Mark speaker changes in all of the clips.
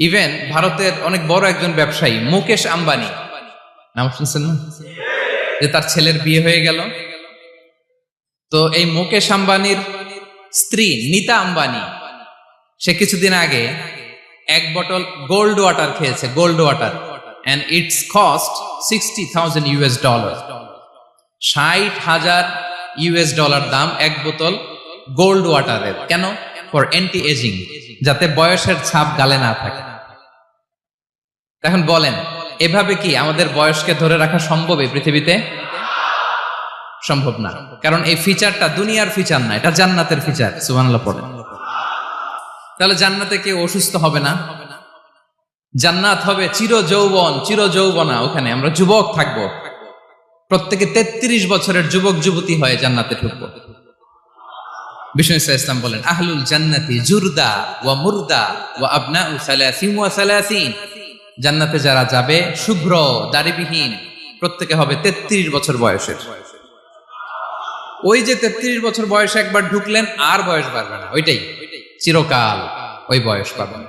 Speaker 1: Even ভারতের অনেক বড় একজন ব্যবসায়ী মুকেশ আম্বানি, নাম শুনছেন না? যে তার ছেলের বিয়ে হয়ে গেল। তো এই মুকেশ আম্বানির স্ত্রী নীতা আম্বানি, সে কিছুদিন আগে এক বটল গোল্ড ওয়াটার খেয়েছে, gold water, and it's cost $60,000 $60,000 দাম এক বোতল গোল্ড ওয়াটারের। কেন? ফর অ্যান্টি এজিং, যাতে বয়সের ছাপ গালে না থাকে। এখন বলেন, এভাবে কি আমাদের বয়সকে ধরে রাখা সম্ভব এই পৃথিবীতে? সম্ভব না, কারণ এই ফিচারটা দুনিয়ার ফিচার না, এটা জান্নাতের ফিচার। সুবহানাল্লাহ পড়েন। তাহলে জান্নাতে কেউ অসুস্থ হবে না, জান্নাত হবে চির যৌবন, চির যৌবনা। ওখানে আমরা যুবক থাকবো, প্রত্যেকে 33 বছরের যুবক যুবতী হয়ে জান্নাতে ঢুকবো। বিষ্ণু ইসলাম বলেন, আহলুল জান্নাতি জুরদা ওয়া মুরদা ওয়া আবনাউ সালাসিন ওয়া সালাসিন। জান্নাতে যারা যাবে শুভ্র দাড়িবিহীন, প্রত্যেকে হবে 33 বছর বয়সের। ওই যে 33 বছর বয়সে একবার ঢুকলেন, আর বয়স বাড়বে না, ওইটাই চিরকাল ওই বয়স পাবেন।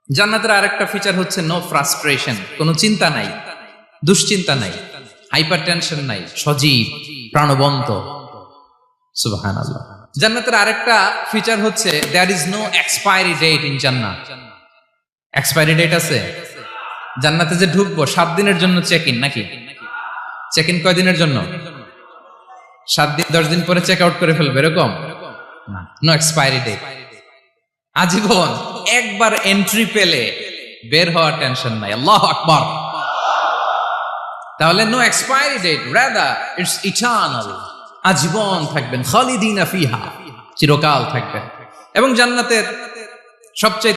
Speaker 1: জান্নাতের আরেকটা ফিচার হচ্ছে নো ফ্রাস্ট্রেশন, কোনো চিন্তা নাই, দুশ্চিন্তা নাই, হাইপার টেনশন নাই, সজীব প্রাণবন্ত। সুবহানাল্লাহ। জান্নাতের আরেকটা ফিচার হচ্ছে there is no expiry date in জান্নাত। এক্সপায়ারি ডেট আছে? জান্নাতে যে ঢুকবো 7 দিনের জন্য চেক ইন, নাকি? চেক ইন কয় দিনের জন্য? 7 দিন, 10 দিন পরে চেক আউট করে ফেলবে, এরকম না। নো এক্সপায়ারি ডেট, আজীবন। একবার এন্ট্রি পেলে বের হওয়ার টেনশন নাই। আল্লাহু আকবার। তাহলে no expiry date, rather it's eternal. আজীবন থাকবেন, খালিদিনা ফিহা, চিরকাল থাকবেন। এবং জান্নাতের সবচেয়ে